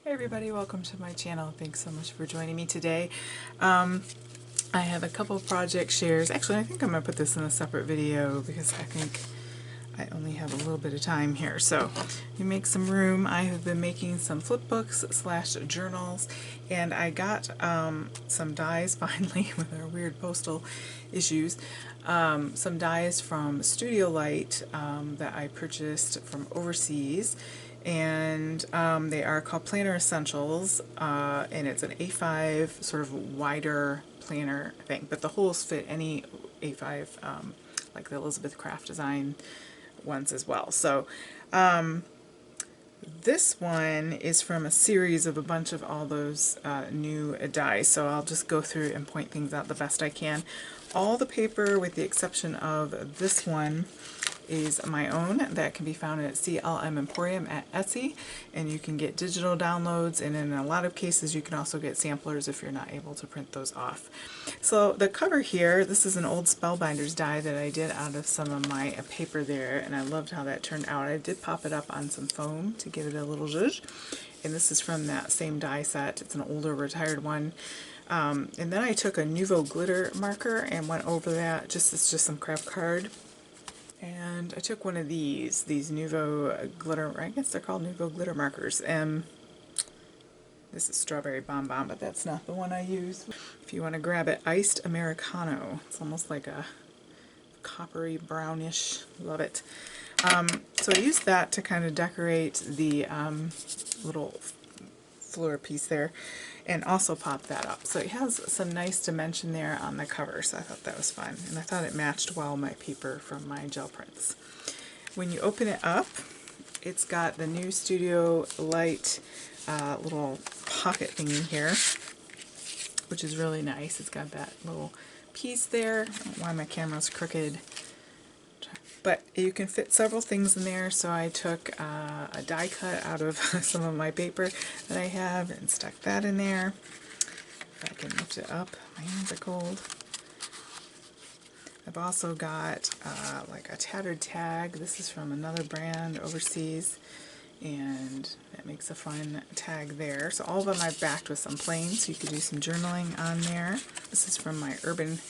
Hey everybody, welcome to my channel. Thanks so much for joining me today. I have a couple of project shares. Actually, I think I'm going to put this in a separate video because I think I only have a little bit of time here. So, you make some room. I have been making some flipbooks / journals, and I got some dies finally with our weird postal issues. Some dies from Studio Light that I purchased from overseas. And they are called Planner Essentials, and it's an A5 sort of wider planner thing, but the holes fit any A5, like the Elizabeth Craft Design ones as well. So this one is from a series of a bunch of all those new dies, so I'll just go through and point things out the best I can. All the paper, with the exception of this one, is my own. That can be found at CLMEmporium at Etsy, and you can get digital downloads, and in a lot of cases you can also get samplers if you're not able to print those off. So the cover here, this is an old Spellbinders die that I did out of some of my paper there, and I loved how that turned out. I did pop it up on some foam to give it a little zhuzh, and this is from that same die set. It's an older retired one. And then I took a Nuvo glitter marker and went over that. It's just some craft card. And I took one of these Nuvo glitter, I guess they're called Nuvo glitter markers. This is Strawberry Bonbon, but that's not the one I use. If you want to grab it, Iced Americano. It's almost like a coppery brownish. Love it. So I used that to kind of decorate the little floor piece there, and also pop that up. So it has some nice dimension there on the cover, so I thought that was fun. And I thought it matched well my paper from my gel prints. When you open it up, it's got the new Studio Light little pocket thingy here, which is really nice. It's got that little piece there. I don't know why my camera's crooked. But you can fit several things in there, so I took a die cut out of some of my paper that I have and stuck that in there. If I can lift it up, my hands are cold. I've also got like a tattered tag. This is from another brand overseas, and that makes a fun tag there. So all of them I've backed with some plain, so you could do some journaling on there. This is from my Urban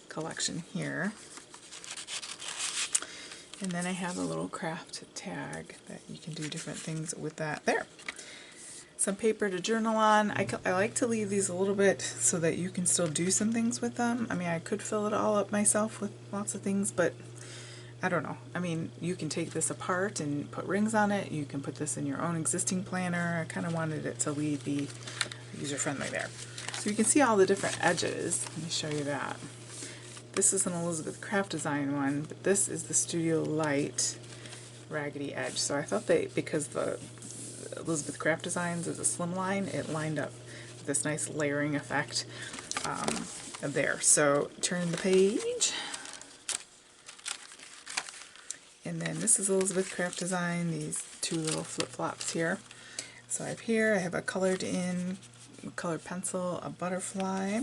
collection here. And then I have a little craft tag that you can do different things with that there. Some paper to journal on. I like to leave these a little bit so that you can still do some things with them. I mean, I could fill it all up myself with lots of things, but I don't know. I mean, you can take this apart and put rings on it. You can put this in your own existing planner. I kind of wanted it to be user-friendly there. So you can see all the different edges. Let me show you that. This is an Elizabeth Craft Design one, but this is the Studio Light Raggedy Edge. So I thought because the Elizabeth Craft Designs is a slim line, it lined up with this nice layering effect there. So turn the page. And then this is Elizabeth Craft Design, these two little flip-flops here. So I have a colored pencil, a butterfly.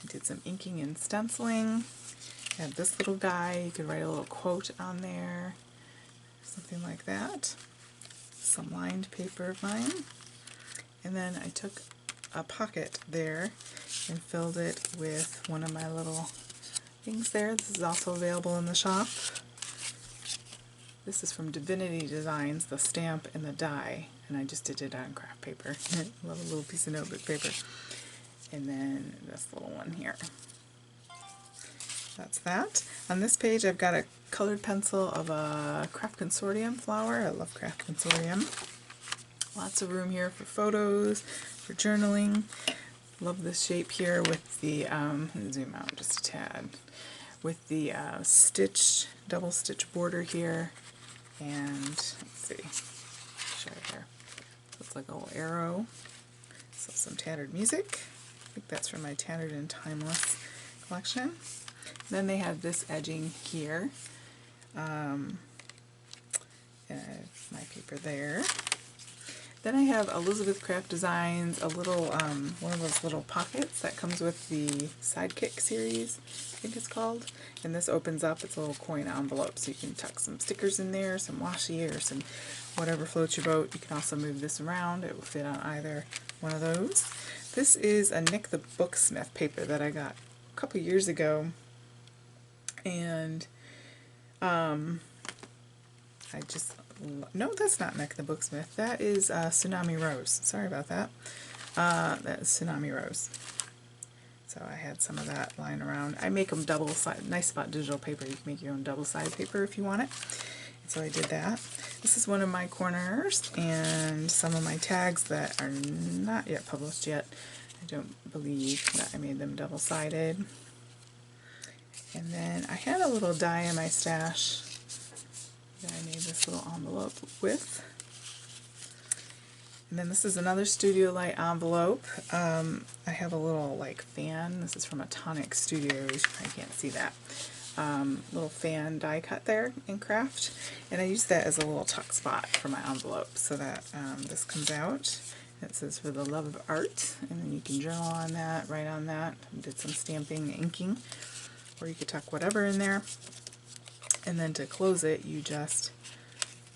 Did some inking and stenciling. I have this little guy, you could write a little quote on there, something like that. Some lined paper of mine. And then I took a pocket there and filled it with one of my little things there. This is also available in the shop. This is from Divinity Designs, the stamp and the die, and I just did it on craft paper. I love a little piece of notebook paper. And then this little one here. That's that. On this page I've got a colored pencil of a Craft Consortium flower. I love Craft Consortium. Lots of room here for photos, for journaling. Love this shape here with the, zoom out just a tad, with the double stitch border here. And let's see, show you here. Looks like a little arrow. So some tattered music. I think that's from my Tattered and Timeless collection. Then they have this edging here. And my paper there. Then I have Elizabeth Craft Designs, a little, one of those little pockets that comes with the Sidekick series, I think it's called. And this opens up, it's a little coin envelope, so you can tuck some stickers in there, some washi or some whatever floats your boat. You can also move this around, it will fit on either one of those. This is a Nick the Booksmith paper that I got a couple years ago, and I just, no, that's not Nick the Booksmith, that is Tsunami Rose, sorry about that. That's Tsunami Rose. So I had some of that lying around. I make them double-sided, nice about digital paper, you can make your own double-sided paper if you want it. And so I did that. This is one of my corners and some of my tags that are not yet published yet. I don't believe that I made them double-sided. And then I had a little die in my stash that I made this little envelope with. And then this is another Studio Light envelope. I have a little like fan. This is from Atomic Studios. You probably can't see that. Little fan die cut there in craft. And I use that as a little tuck spot for my envelope so that this comes out. It says for the love of art. And then you can journal on that, write on that. I did some stamping, inking. Or you could tuck whatever in there. And then to close it, you just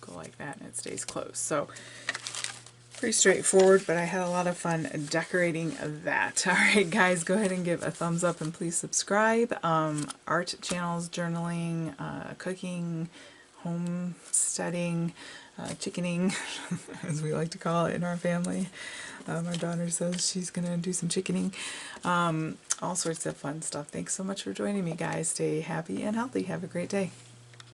go like that and it stays closed. So pretty straightforward, but I had a lot of fun decorating that. Alright guys, go ahead and give a thumbs up and please subscribe. Art channels, journaling, cooking, homesteading, chickening, as we like to call it in our family. Our daughter says she's going to do some chickening. All sorts of fun stuff. Thanks so much for joining me guys. Stay happy and healthy. Have a great day.